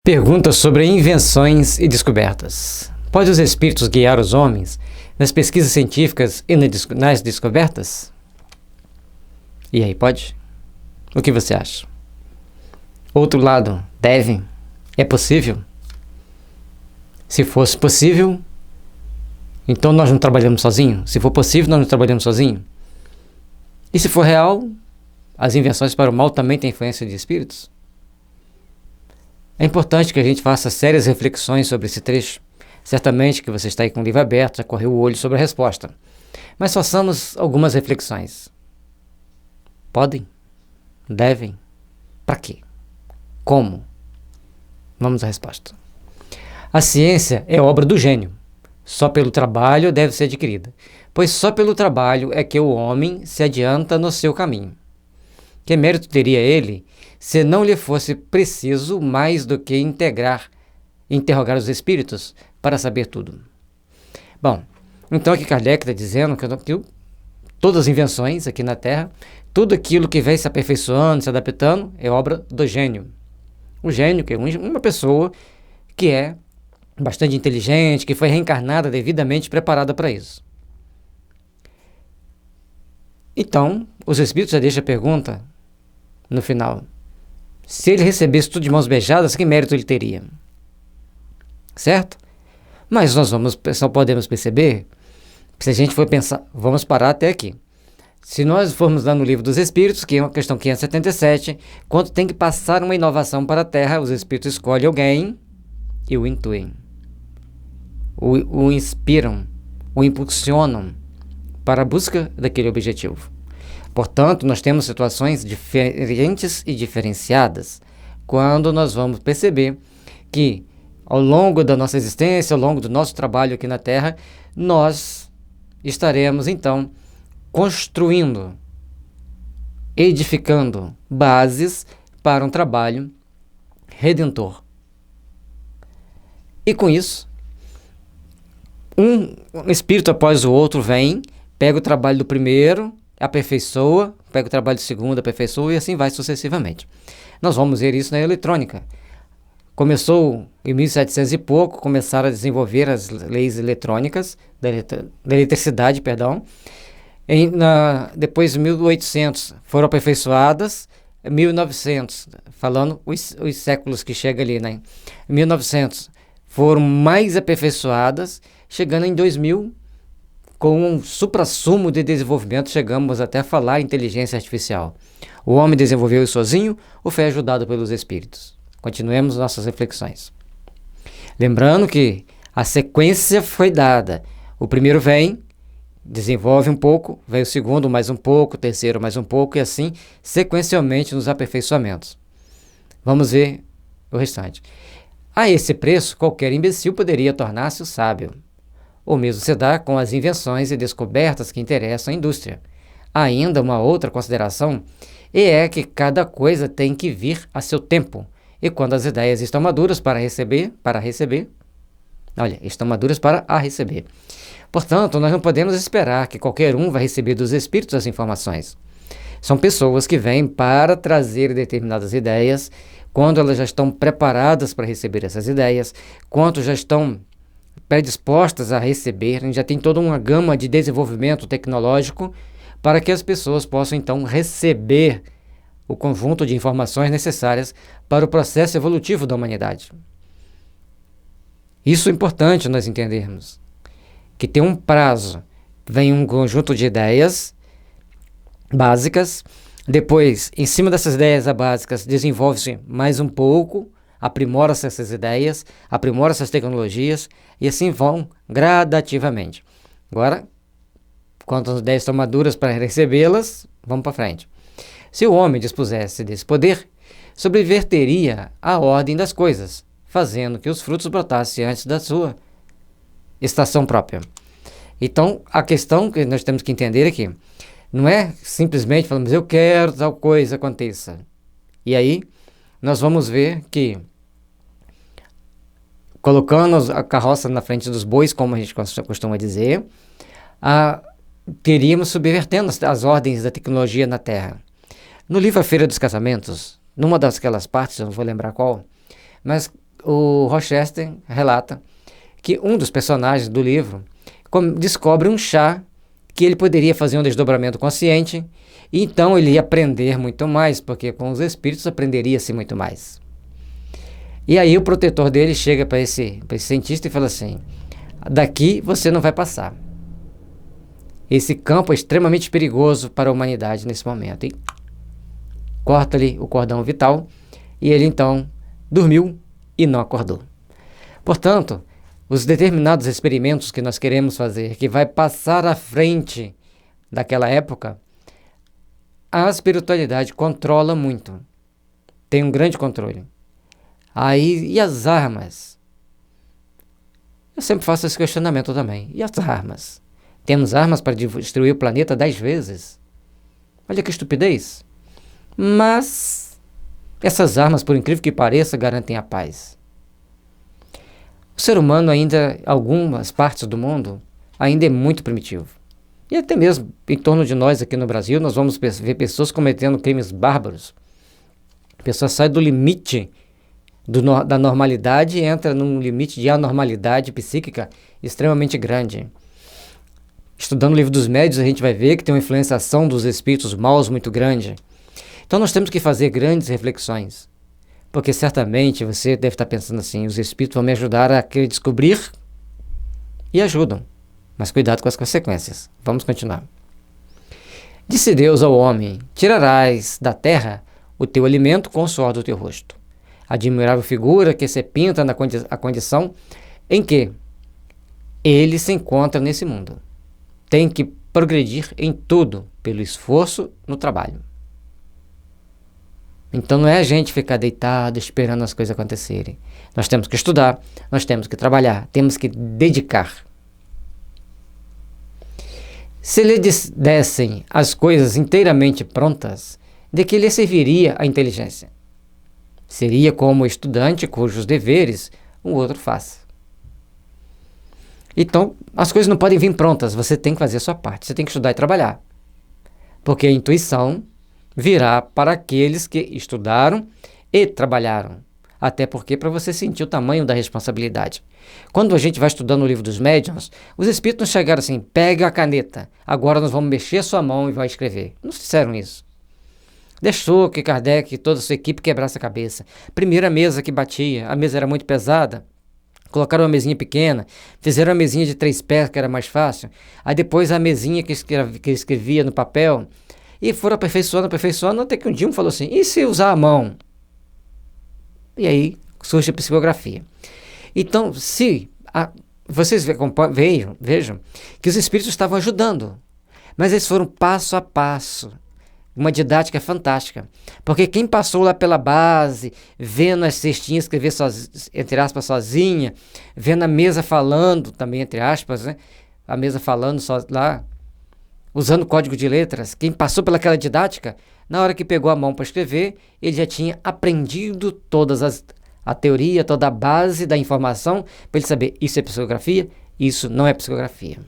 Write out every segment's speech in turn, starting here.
Pergunta sobre invenções e descobertas. Pode os espíritos guiar os homens nas pesquisas científicas e nas descobertas? E aí, pode? O que você acha? Outro lado, devem? É possível? Se fosse possível, então nós não trabalhamos sozinhos? Se for possível, nós não trabalhamos sozinhos? E se for real, as invenções para o mal também têm influência de espíritos? É importante que a gente faça sérias reflexões sobre esse trecho. Certamente que você está aí com o livro aberto, já correu o olho sobre a resposta. Mas façamos algumas reflexões. Podem? Devem? Para quê? Como? Vamos à resposta. A ciência é obra do gênio. Só pelo trabalho deve ser adquirida, pois só pelo trabalho é que o homem se adianta no seu caminho. Que mérito teria ele se não lhe fosse preciso mais do que interrogar os espíritos para saber tudo? Bom, então aqui Kardec está dizendo que todas as invenções aqui na Terra, tudo aquilo que vem se aperfeiçoando, se adaptando, é obra do gênio. O gênio, que é uma pessoa que é bastante inteligente, que foi reencarnada devidamente preparada para isso. Então, os espíritos já deixam a pergunta no final. Se ele recebesse tudo de mãos beijadas, que mérito ele teria? Certo? Mas nós só podemos perceber, se a gente for pensar, vamos parar até aqui. Se nós formos lá no Livro dos Espíritos, que é uma questão 577, quando tem que passar uma inovação para a Terra, os espíritos escolhem alguém e o intuem. O inspiram, o impulsionam para a busca daquele objetivo. Portanto, nós temos situações diferentes e diferenciadas quando nós vamos perceber que, ao longo da nossa existência, ao longo do nosso trabalho aqui na Terra, nós estaremos, então, construindo, edificando bases para um trabalho redentor. E com isso, um espírito após o outro vem, pega o trabalho do primeiro, aperfeiçoa, pega o trabalho do segundo, aperfeiçoa e assim vai sucessivamente. Nós vamos ver isso na eletrônica. Começou em 1700 e pouco, começaram a desenvolver as leis eletrônicas, da eletricidade, perdão. Depois de 1800 foram aperfeiçoadas, 1900, falando os séculos que chega ali, né? 1900 foram mais aperfeiçoadas, chegando em 2000, com um suprassumo de desenvolvimento, chegamos até a falar inteligência artificial. O homem desenvolveu isso sozinho ou foi ajudado pelos espíritos? Continuemos nossas reflexões. Lembrando que a sequência foi dada. O primeiro vem, desenvolve um pouco, vem o segundo mais um pouco, o terceiro mais um pouco, e assim sequencialmente nos aperfeiçoamentos. Vamos ver o restante. A esse preço, qualquer imbecil poderia tornar-se o sábio. O mesmo se dá com as invenções e descobertas que interessam a indústria. Ainda uma outra consideração é que cada coisa tem que vir a seu tempo. E quando as ideias estão maduras estão maduras para a receber. Portanto, nós não podemos esperar que qualquer um vai receber dos espíritos as informações. São pessoas que vêm para trazer determinadas ideias, quando elas já estão preparadas para receber essas ideias, quando já estão predispostas a receber, já tem toda uma gama de desenvolvimento tecnológico para que as pessoas possam então receber o conjunto de informações necessárias para o processo evolutivo da humanidade. Isso é importante nós entendermos, que tem um prazo, vem um conjunto de ideias básicas, depois, em cima dessas ideias básicas, desenvolve-se mais um pouco, aprimora-se essas ideias, aprimora-se essas tecnologias, e assim vão gradativamente. Agora, quando as ideias estão maduras para recebê-las, vamos para frente. Se o homem dispusesse desse poder, subverteria a ordem das coisas, fazendo que os frutos brotassem antes da sua estação própria. Então, a questão que nós temos que entender aqui, não é simplesmente falamos, eu quero tal coisa aconteça. E aí, nós vamos ver que, colocando a carroça na frente dos bois, como a gente costuma dizer, teríamos subvertendo as ordens da tecnologia na Terra. No livro A Feira dos Casamentos, numa daquelas partes, eu não vou lembrar qual, mas o Rochester relata que um dos personagens do livro descobre um chá que ele poderia fazer um desdobramento consciente, e então ele ia aprender muito mais, porque com os espíritos aprenderia-se muito mais. E aí o protetor dele chega para esse cientista e fala assim: daqui você não vai passar. Esse campo é extremamente perigoso para a humanidade nesse momento. E corta-lhe o cordão vital, e ele então dormiu e não acordou. Portanto, os determinados experimentos que nós queremos fazer, que vai passar à frente daquela época, a espiritualidade controla muito. Tem um grande controle. Aí, e as armas? Eu sempre faço esse questionamento também. E as armas? Temos armas para destruir o planeta 10 vezes? Olha que estupidez. Mas essas armas, por incrível que pareça, garantem a paz. O ser humano ainda, algumas partes do mundo, ainda é muito primitivo. E até mesmo em torno de nós aqui no Brasil, nós vamos ver pessoas cometendo crimes bárbaros. A pessoa sai do limite da normalidade e entra num limite de anormalidade psíquica extremamente grande. Estudando o livro dos médiuns, a gente vai ver que tem uma influenciação dos espíritos maus muito grande. Então nós temos que fazer grandes reflexões. Porque certamente você deve estar pensando assim: os espíritos vão me ajudar a descobrir, e ajudam. Mas cuidado com as consequências. Vamos continuar. Disse Deus ao homem: tirarás da terra o teu alimento com o suor do teu rosto. Admirável figura que se pinta na condição em que ele se encontra nesse mundo. Tem que progredir em tudo pelo esforço no trabalho. Então não é a gente ficar deitado esperando as coisas acontecerem. Nós temos que estudar, nós temos que trabalhar, temos que dedicar. Se lhe dessem as coisas inteiramente prontas, de que lhe serviria a inteligência? Seria como o estudante cujos deveres o outro faz. Então, as coisas não podem vir prontas, você tem que fazer a sua parte, você tem que estudar e trabalhar. Porque a intuição virá para aqueles que estudaram e trabalharam. Até porque para você sentir o tamanho da responsabilidade. Quando a gente vai estudando o livro dos médiuns, os espíritos não chegaram assim: pega a caneta, agora nós vamos mexer a sua mão e vai escrever. Não fizeram isso. Deixou que Kardec e toda a sua equipe quebrasse a cabeça. Primeiro a mesa que batia, a mesa era muito pesada. Colocaram uma mesinha pequena, fizeram uma mesinha de 3 pés, que era mais fácil. Aí depois a mesinha que escrevia no papel. E foram aperfeiçoando, até que um dia um falou assim: e se usar a mão? E aí surge a psicografia. Então, vocês vejam que os espíritos estavam ajudando, mas eles foram passo a passo. Uma didática fantástica. Porque quem passou lá pela base, vendo as cestinhas escrever entre aspas sozinha, vendo a mesa falando, também entre aspas, né? A mesa falando lá, usando código de letras, quem passou pelaquela didática, na hora que pegou a mão para escrever, ele já tinha aprendido a teoria, toda a base da informação, para ele saber: isso é psicografia, isso não é psicografia.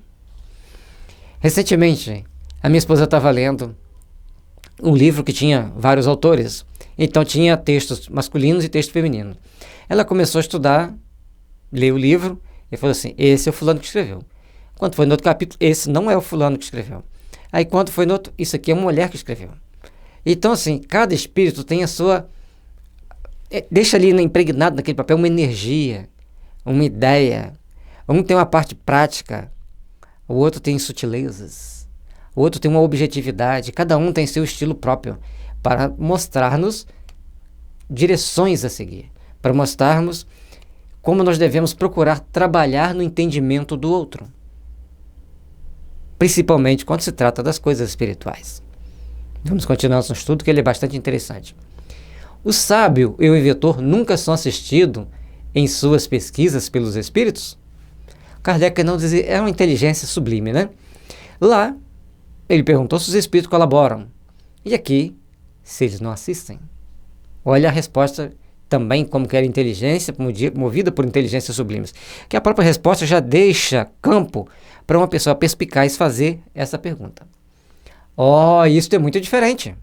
Recentemente, a minha esposa estava lendo um livro que tinha vários autores, então tinha textos masculinos e texto feminino. Ela começou a estudar, leu o livro e falou assim: esse é o fulano que escreveu. Quando foi no outro capítulo, esse não é o fulano que escreveu. Aí quando foi no outro, isso aqui é uma mulher que escreveu. Então assim, cada espírito tem a sua... deixa ali impregnado naquele papel uma energia, uma ideia. Um tem uma parte prática, o outro tem sutilezas, o outro tem uma objetividade. Cada um tem seu estilo próprio para mostrar-nos direções a seguir, para mostrarmos como nós devemos procurar trabalhar no entendimento do outro, principalmente quando se trata das coisas espirituais. Vamos continuar nosso estudo, que ele é bastante interessante. O sábio e o inventor nunca são assistidos em suas pesquisas pelos espíritos? Kardec não dizia, é uma inteligência sublime, né? Lá, ele perguntou se os espíritos colaboram. E aqui, se eles não assistem. Olha a resposta também, como que era inteligência, movida por inteligências sublimes. Que a própria resposta já deixa campo para uma pessoa perspicaz fazer essa pergunta. Isso é muito diferente.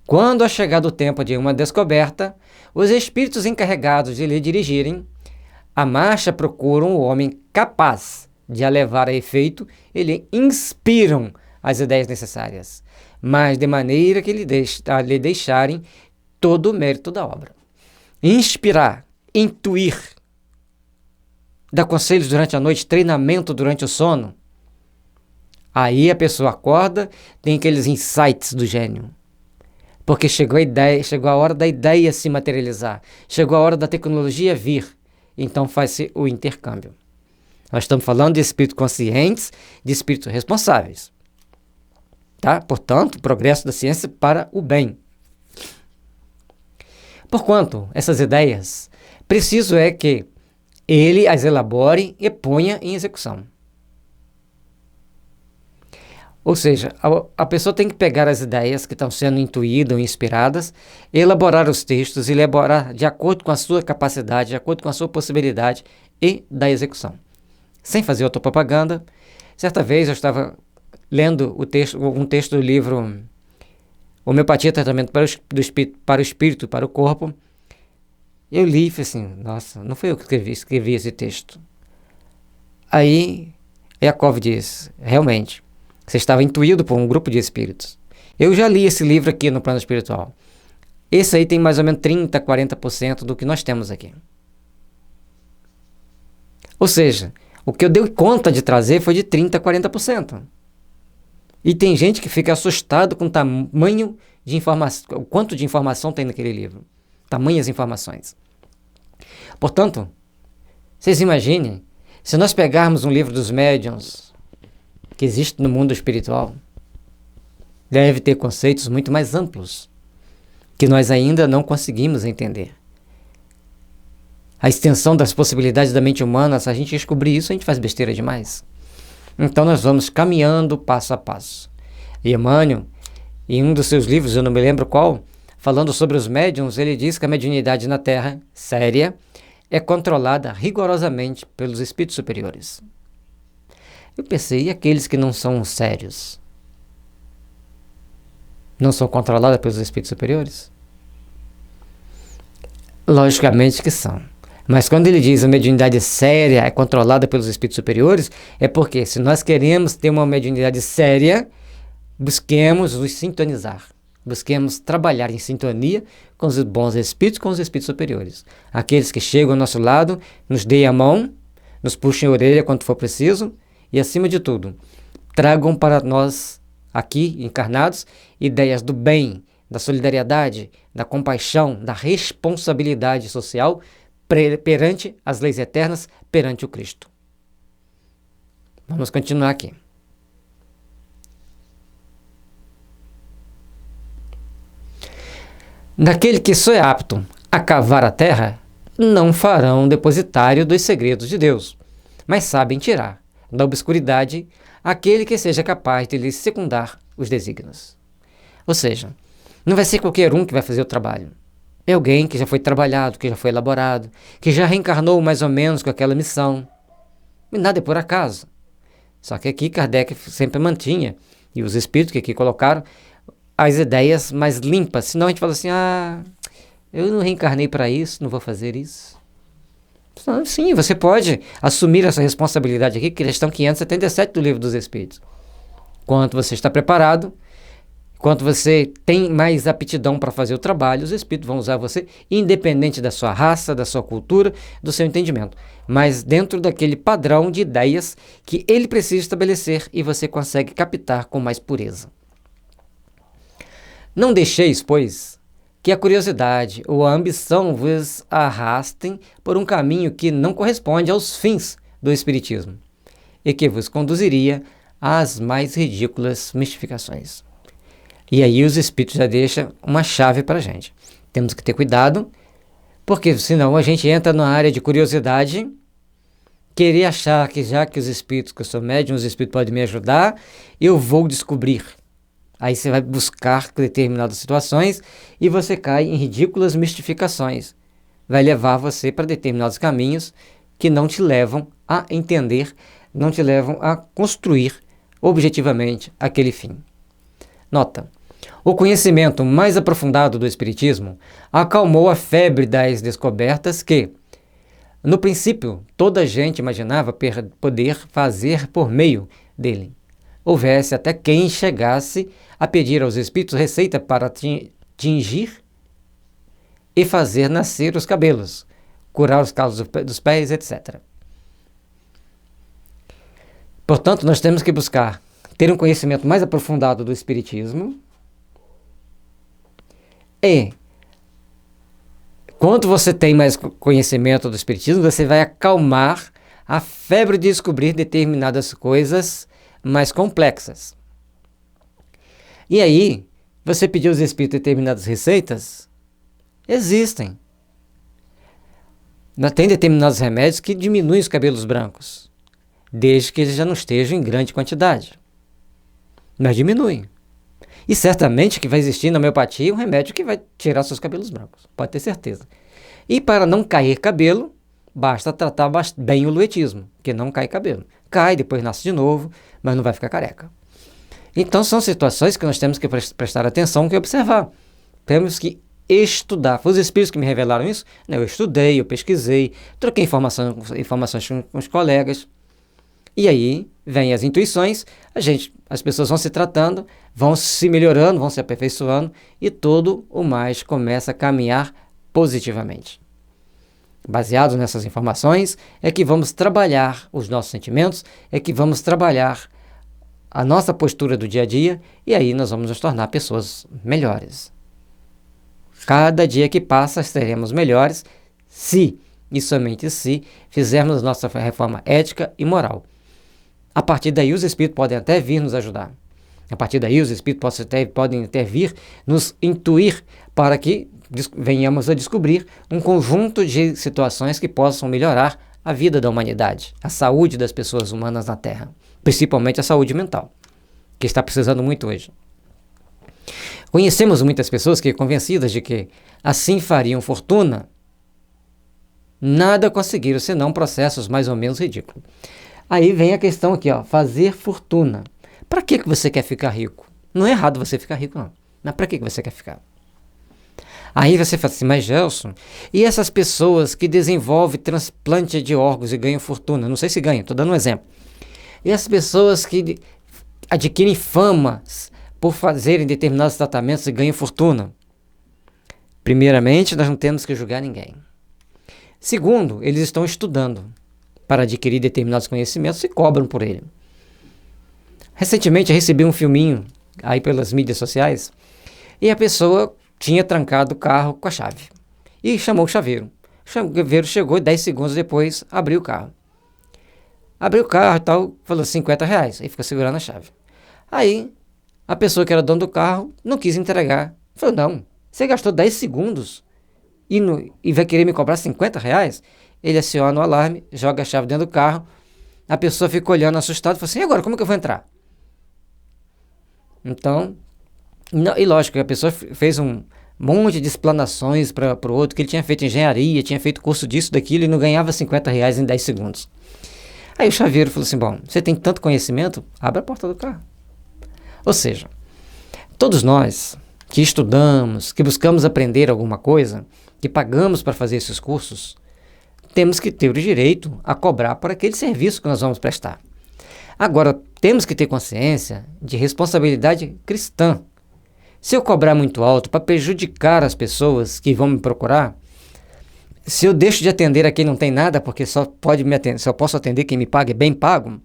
Quando é chegado o tempo de uma descoberta, os espíritos encarregados de lhe dirigirem a marcha procuram o homem capaz de a levar a efeito e lhe inspiram as ideias necessárias, mas de maneira que lhe deixarem todo o mérito da obra. Inspirar, intuir, dar conselhos durante a noite, treinamento durante o sono. Aí a pessoa acorda, tem aqueles insights do gênio. Porque chegou a hora da ideia se materializar, chegou a hora da tecnologia vir. Então faz-se o intercâmbio. Nós estamos falando de espíritos conscientes, de espíritos responsáveis. Tá? Portanto, o progresso da ciência para o bem. Porquanto, essas ideias, preciso é que ele as elabore e ponha em execução. Ou seja, a pessoa tem que pegar as ideias que estão sendo intuídas ou inspiradas, elaborar os textos, elaborar de acordo com a sua capacidade, de acordo com a sua possibilidade e da execução. Sem fazer autopropaganda, certa vez eu estava lendo um texto do livro Homeopatia, Tratamento para o Espírito e para o Corpo. Eu li e falei assim, nossa, não foi eu que escrevi esse texto. Aí Yakov diz, realmente, você estava intuído por um grupo de espíritos. Eu já li esse livro aqui no plano espiritual. Esse aí tem mais ou menos 30%, 40% do que nós temos aqui. Ou seja, o que eu dei conta de trazer foi de 30%, 40%. E tem gente que fica assustado com o tamanho de informação, o quanto de informação tem naquele livro. Tamanhas informações. Portanto, vocês imaginem, se nós pegarmos um livro dos médiuns, que existe no mundo espiritual, deve ter conceitos muito mais amplos, que nós ainda não conseguimos entender. A extensão das possibilidades da mente humana, se a gente descobrir isso, a gente faz besteira demais. Então nós vamos caminhando passo a passo. E Emmanuel, em um dos seus livros, eu não me lembro qual, falando sobre os médiuns, ele diz que a mediunidade na Terra, séria, é controlada rigorosamente pelos espíritos superiores. Eu pensei, e aqueles que não são sérios? Não são controlados pelos espíritos superiores? Logicamente que são. Mas quando ele diz a mediunidade séria é controlada pelos espíritos superiores, é porque se nós queremos ter uma mediunidade séria, busquemos nos sintonizar. Busquemos trabalhar em sintonia com os bons espíritos, com os espíritos superiores. Aqueles que chegam ao nosso lado, nos deem a mão, nos puxem a orelha quando for preciso, e, acima de tudo, tragam para nós, aqui encarnados, ideias do bem, da solidariedade, da compaixão, da responsabilidade social perante as leis eternas, perante o Cristo. Vamos continuar aqui. Daquele que só é apto a cavar a terra, não farão depositário dos segredos de Deus, mas sabem tirar da obscuridade aquele que seja capaz de lhes secundar os desígnios. Ou seja, não vai ser qualquer um que vai fazer o trabalho. É alguém que já foi trabalhado, que já foi elaborado, que já reencarnou mais ou menos com aquela missão. E nada é por acaso. Só que aqui Kardec sempre mantinha, e os espíritos que aqui colocaram, as ideias mais limpas. Senão a gente fala assim, eu não reencarnei para isso, não vou fazer isso. Sim, você pode assumir essa responsabilidade aqui, questão 577 do Livro dos Espíritos. Quanto você está preparado, quanto você tem mais aptidão para fazer o trabalho, os espíritos vão usar você, independente da sua raça, da sua cultura, do seu entendimento, mas dentro daquele padrão de ideias que ele precisa estabelecer e você consegue captar com mais pureza. Não deixeis, pois, que a curiosidade ou a ambição vos arrastem por um caminho que não corresponde aos fins do Espiritismo e que vos conduziria às mais ridículas mistificações. E aí os Espíritos já deixam uma chave para a gente. Temos que ter cuidado, porque senão a gente entra na área de curiosidade, querer achar que já que os Espíritos, que eu sou médium, os Espíritos podem me ajudar, eu vou descobrir. Aí você vai buscar determinadas situações e você cai em ridículas mistificações. Vai levar você para determinados caminhos que não te levam a entender, não te levam a construir objetivamente aquele fim. Nota, O conhecimento mais aprofundado do Espiritismo acalmou a febre das descobertas que, no princípio, toda a gente imaginava poder fazer por meio dele. Houvesse até quem chegasse a pedir aos espíritos receita para tingir e fazer nascer os cabelos, curar os calos dos pés, etc. Portanto, nós temos que buscar ter um conhecimento mais aprofundado do Espiritismo e, quando você tem mais conhecimento do Espiritismo, você vai acalmar a febre de descobrir determinadas coisas mais complexas. E aí, você pediu aos espíritos determinadas receitas? Existem. Tem determinados remédios que diminuem os cabelos brancos, desde que eles já não estejam em grande quantidade. Mas diminuem. E certamente que vai existir na homeopatia um remédio que vai tirar seus cabelos brancos, pode ter certeza. E para não cair cabelo, basta tratar bem o luetismo, que não cai cabelo. Cai, depois nasce de novo, mas não vai ficar careca. Então são situações que nós temos que prestar atenção e observar. Temos que estudar. Foi os espíritos que me revelaram isso? Eu estudei, eu pesquisei, troquei informações com os colegas. E aí vêm as intuições, as pessoas vão se tratando, vão se melhorando, vão se aperfeiçoando e tudo o mais começa a caminhar positivamente. Baseado nessas informações, é que vamos trabalhar os nossos sentimentos, é que vamos trabalhar a nossa postura do dia a dia e aí nós vamos nos tornar pessoas melhores. Cada dia que passa seremos melhores se, e somente se, fizermos nossa reforma ética e moral. A partir daí os espíritos podem até vir nos ajudar. A partir daí os espíritos podem até vir nos intuir para que venhamos a descobrir um conjunto de situações que possam melhorar a vida da humanidade, a saúde das pessoas humanas na Terra, principalmente a saúde mental, que está precisando muito hoje. Conhecemos muitas pessoas que, convencidas de que assim fariam fortuna, nada conseguiram senão processos mais ou menos ridículos. Aí vem a questão aqui, fazer fortuna. Para que você quer ficar rico? Não é errado você ficar rico, não. Mas para que você quer ficar? Aí você fala assim, mas Gelson, e essas pessoas que desenvolvem transplante de órgãos e ganham fortuna? Não sei se ganham, estou dando um exemplo. E as pessoas que adquirem fama por fazerem determinados tratamentos e ganham fortuna? Primeiramente, nós não temos que julgar ninguém. Segundo, eles estão estudando para adquirir determinados conhecimentos e cobram por ele. Recentemente eu recebi um filminho aí pelas mídias sociais e a pessoa tinha trancado o carro com a chave e chamou o chaveiro. O chaveiro chegou e 10 segundos depois abriu o carro. Abriu o carro e tal, falou R$50 e ficou segurando a chave. Aí a pessoa que era dono do carro não quis entregar. Falou, não, você gastou 10 segundos e vai querer me cobrar R$50? Ele aciona o alarme, joga a chave dentro do carro, a pessoa fica olhando assustada e fala assim, e agora, como que eu vou entrar? Então, e lógico que a pessoa fez um monte de explanações para o outro, que ele tinha feito engenharia, tinha feito curso disso, daquilo, e não ganhava R$50 em 10 segundos. Aí o chaveiro falou assim, bom, você tem tanto conhecimento, abre a porta do carro. Ou seja, todos nós que estudamos, que buscamos aprender alguma coisa, que pagamos para fazer esses cursos, temos que ter o direito a cobrar por aquele serviço que nós vamos prestar. Agora, temos que ter consciência de responsabilidade cristã. Se eu cobrar muito alto para prejudicar as pessoas que vão me procurar, se eu deixo de atender a quem não tem nada, porque só posso atender quem me paga bem pago,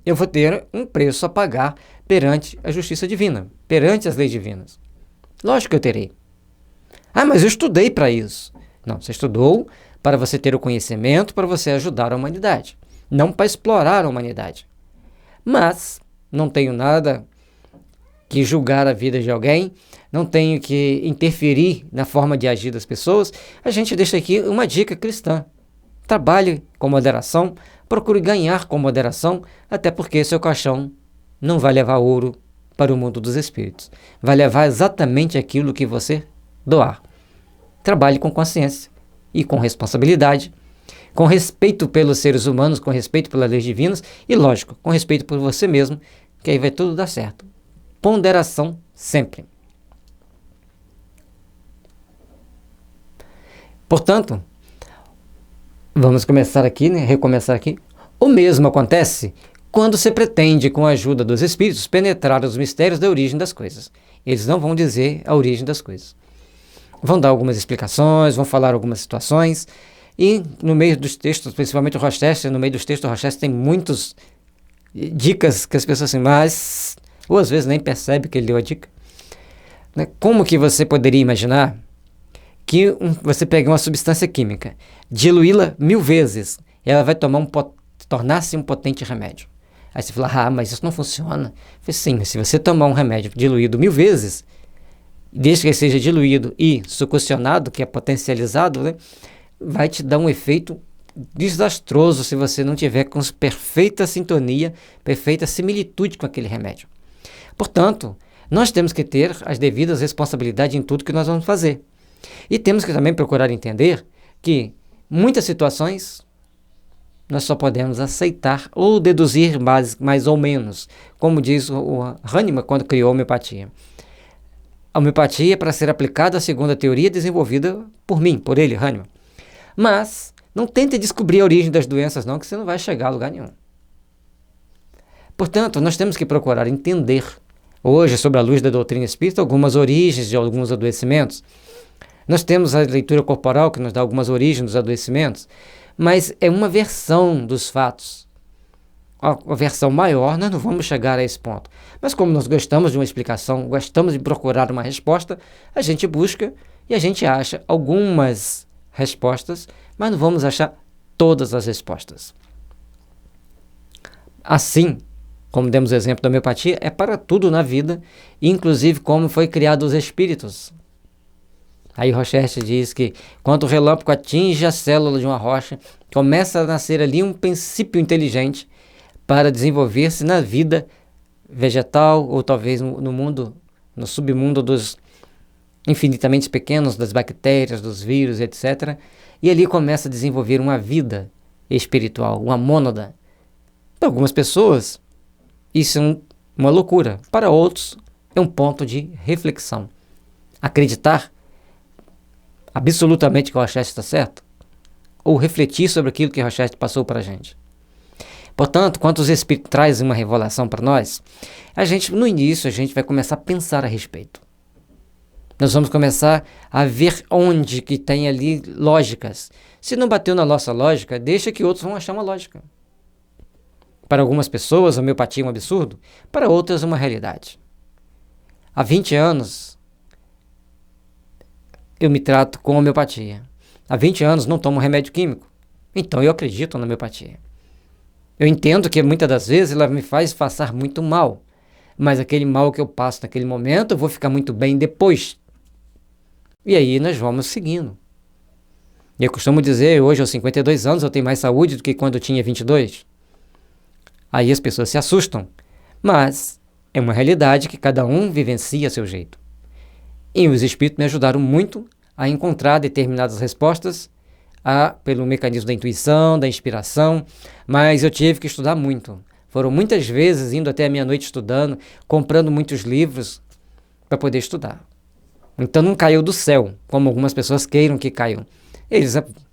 eu vou ter um preço a pagar perante a justiça divina, perante as leis divinas. Lógico que eu terei. Ah, mas eu estudei para isso. Não, você estudou para você ter o conhecimento, para você ajudar a humanidade, não para explorar a humanidade. Mas não tenho nada que julgar a vida de alguém, não tenho que interferir na forma de agir das pessoas. A gente deixa aqui uma dica cristã. Trabalhe com moderação, procure ganhar com moderação, até porque seu caixão não vai levar ouro para o mundo dos espíritos. Vai levar exatamente aquilo que você doar. Trabalhe com consciência e com responsabilidade, com respeito pelos seres humanos, com respeito pelas leis divinas e, lógico, com respeito por você mesmo, que aí vai tudo dar certo. Ponderação sempre. Portanto, vamos começar aqui, recomeçar aqui. O mesmo acontece quando se pretende, com a ajuda dos espíritos, penetrar os mistérios da origem das coisas. Eles não vão dizer a origem das coisas. Vão dar algumas explicações, vão falar algumas situações, e no meio dos textos, principalmente o Rochester, no meio dos textos do Rochester tem muitas dicas que as pessoas assim, mas, ou às vezes nem percebe que ele deu a dica. Como que você poderia imaginar que você pegar uma substância química, diluí-la 1000 vezes, e ela vai tornar-se um potente remédio? Aí você fala, mas isso não funciona. Eu falei, sim, se você tomar um remédio diluído 1000 vezes, desde que ele seja diluído e succionado, que é potencializado, né, vai te dar um efeito desastroso se você não tiver com perfeita sintonia, perfeita similitude com aquele remédio. Portanto, nós temos que ter as devidas responsabilidades em tudo que nós vamos fazer. E temos que também procurar entender que muitas situações nós só podemos aceitar ou deduzir mais ou menos, como diz o Hahnemann quando criou a homeopatia. A homeopatia é para ser aplicada segundo a teoria desenvolvida por mim, por ele, Hahnemann. Mas não tente descobrir a origem das doenças não, que você não vai chegar a lugar nenhum. Portanto, nós temos que procurar entender, hoje, sob a luz da doutrina espírita, algumas origens de alguns adoecimentos. Nós temos a leitura corporal, que nos dá algumas origens dos adoecimentos, mas é uma versão dos fatos. A versão maior, nós não vamos chegar a esse ponto. Mas como nós gostamos de uma explicação, gostamos de procurar uma resposta, a gente busca e a gente acha algumas respostas, mas não vamos achar todas as respostas. Assim, como demos o exemplo da homeopatia, é para tudo na vida, inclusive como foi criado os espíritos. Aí Rochester diz que quando o relâmpago atinge a célula de uma rocha, começa a nascer ali um princípio inteligente para desenvolver-se na vida vegetal ou talvez no mundo, no submundo dos infinitamente pequenos, das bactérias, dos vírus, etc. E ali começa a desenvolver uma vida espiritual, uma mônada. Para algumas pessoas, isso é uma loucura. Para outros, é um ponto de reflexão. Acreditar absolutamente que o Rochester está certo, ou refletir sobre aquilo que o Rochester passou para a gente. Portanto, quando os espíritos trazem uma revelação para nós, no início, a gente vai começar a pensar a respeito. Nós vamos começar a ver onde que tem ali lógicas. Se não bateu na nossa lógica, deixa que outros vão achar uma lógica. Para algumas pessoas, a homeopatia é um absurdo, para outras, uma realidade. Há 20 anos, eu me trato com homeopatia. Há 20 anos não tomo remédio químico. Então eu acredito na homeopatia. Eu entendo que muitas das vezes ela me faz passar muito mal. Mas aquele mal que eu passo naquele momento, eu vou ficar muito bem depois. E aí nós vamos seguindo. E eu costumo dizer, hoje aos 52 anos eu tenho mais saúde do que quando eu tinha 22. Aí as pessoas se assustam. Mas é uma realidade que cada um vivencia a seu jeito. E os espíritos me ajudaram muito a encontrar determinadas respostas pelo mecanismo da intuição, da inspiração, mas eu tive que estudar muito. Foram muitas vezes indo até a meia-noite estudando, comprando muitos livros para poder estudar. Então não caiu do céu, como algumas pessoas queiram que caiam.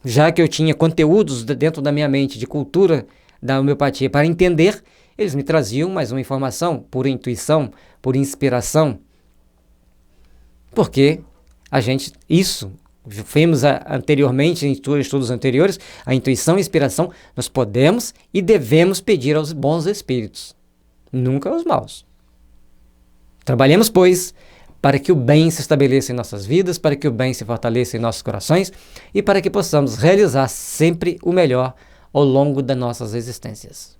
Já que eu tinha conteúdos dentro da minha mente de cultura da homeopatia para entender, eles me traziam mais uma informação por intuição, por inspiração. Porque vimos anteriormente, em estudos anteriores, a intuição e a inspiração, nós podemos e devemos pedir aos bons espíritos, nunca aos maus. Trabalhemos, pois, para que o bem se estabeleça em nossas vidas, para que o bem se fortaleça em nossos corações e para que possamos realizar sempre o melhor ao longo das nossas existências.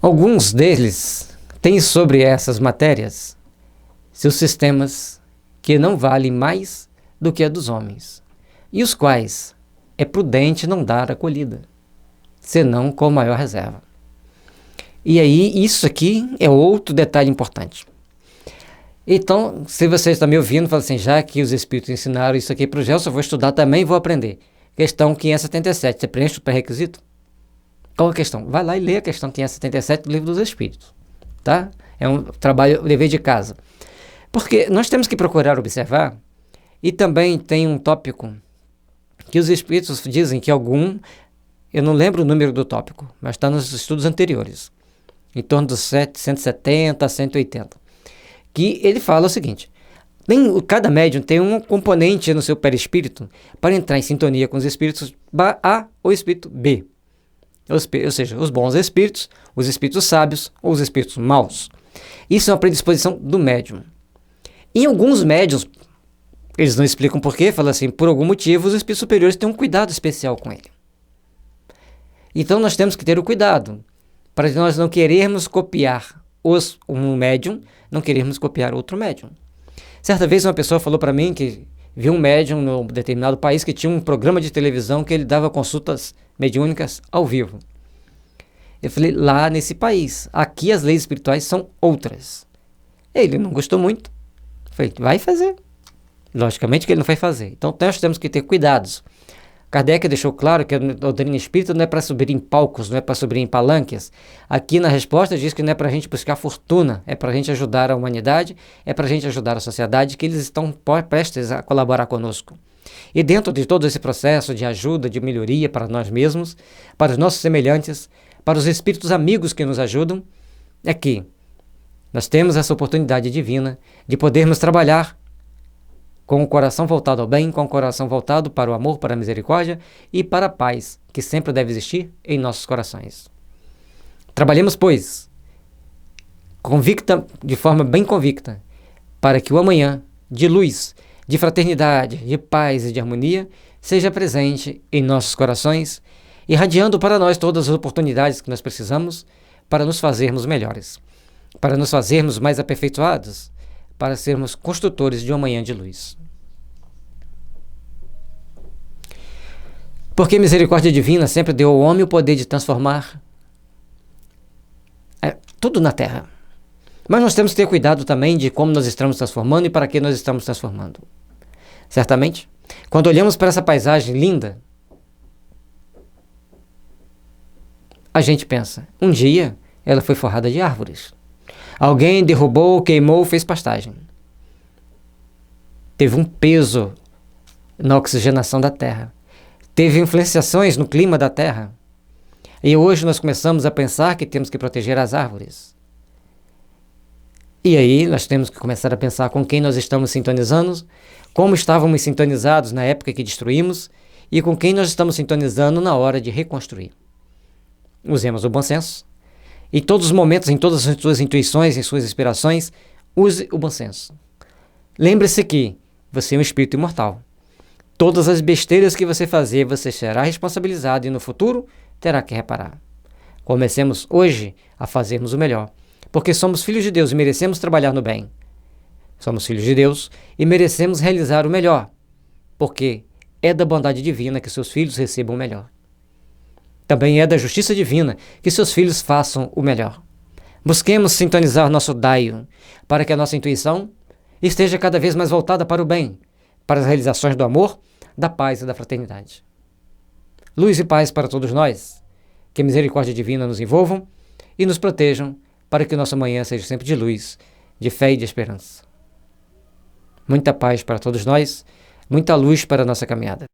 Alguns deles têm sobre essas matérias seus sistemas que não valem mais do que a dos homens, e os quais é prudente não dar acolhida, senão com maior reserva. E aí, isso aqui é outro detalhe importante. Então, se você está me ouvindo, fala assim, já que os espíritos ensinaram isso aqui para o Gelson, eu vou estudar também e vou aprender. Questão 577, você preenche o pré-requisito? Qual a questão? Vai lá e lê a questão 577 do Livro dos Espíritos, tá? É um trabalho, dever de casa. Porque nós temos que procurar observar, e também tem um tópico que os Espíritos dizem que eu não lembro o número do tópico, mas está nos estudos anteriores, em torno dos 170 a 180, que ele fala o seguinte: cada médium tem um componente no seu perispírito para entrar em sintonia com os espíritos A ou espírito B. Ou seja, os bons espíritos, os espíritos sábios ou os espíritos maus. Isso é uma predisposição do médium. Em alguns médiums, eles não explicam porquê, falam assim, por algum motivo os espíritos superiores têm um cuidado especial com ele. Então nós temos que ter o cuidado, para nós não querermos copiar um médium, não querermos copiar outro médium. Certa vez uma pessoa falou para mim que viu um médium num determinado país que tinha um programa de televisão que ele dava consultas mediúnicas ao vivo. Eu falei, lá nesse país, aqui as leis espirituais são outras. Ele não gostou muito. Eu falei, vai fazer. Logicamente que ele não vai fazer. Então nós temos que ter cuidados. Kardec deixou claro que a doutrina espírita não é para subir em palcos, não é para subir em palanques. Aqui na resposta diz que não é para a gente buscar fortuna, é para a gente ajudar a humanidade, é para a gente ajudar a sociedade, que eles estão prestes a colaborar conosco. E dentro de todo esse processo de ajuda, de melhoria para nós mesmos, para os nossos semelhantes, para os espíritos amigos que nos ajudam, é que nós temos essa oportunidade divina de podermos trabalhar com o coração voltado ao bem, com o coração voltado para o amor, para a misericórdia e para a paz, que sempre deve existir em nossos corações. Trabalhemos, pois, de forma bem convicta, para que o amanhã, de luz, de fraternidade, de paz e de harmonia, seja presente em nossos corações, irradiando para nós todas as oportunidades que nós precisamos para nos fazermos melhores, para nos fazermos mais aperfeiçoados, para sermos construtores de uma manhã de luz. Porque a misericórdia divina sempre deu ao homem o poder de transformar tudo na Terra. Mas nós temos que ter cuidado também de como nós estamos transformando e para que nós estamos transformando. Certamente, quando olhamos para essa paisagem linda, a gente pensa, um dia ela foi forrada de árvores. Alguém derrubou, queimou, fez pastagem. Teve um peso na oxigenação da terra. Teve influenciações no clima da terra. E hoje nós começamos a pensar que temos que proteger as árvores. E aí nós temos que começar a pensar com quem nós estamos sintonizando, como estávamos sintonizados na época que destruímos e com quem nós estamos sintonizando na hora de reconstruir. Usemos o bom senso. Em todos os momentos, em todas as suas intuições, em suas inspirações, use o bom senso. Lembre-se que você é um espírito imortal. Todas as besteiras que você fazer, você será responsabilizado e no futuro terá que reparar. Comecemos hoje a fazermos o melhor, porque somos filhos de Deus e merecemos trabalhar no bem. Somos filhos de Deus e merecemos realizar o melhor, porque é da bondade divina que seus filhos recebam o melhor. Também é da justiça divina que seus filhos façam o melhor. Busquemos sintonizar nosso daio para que a nossa intuição esteja cada vez mais voltada para o bem, para as realizações do amor, da paz e da fraternidade. Luz e paz para todos nós. Que a misericórdia divina nos envolvam e nos protejam para que nossa manhã seja sempre de luz, de fé e de esperança. Muita paz para todos nós, muita luz para a nossa caminhada.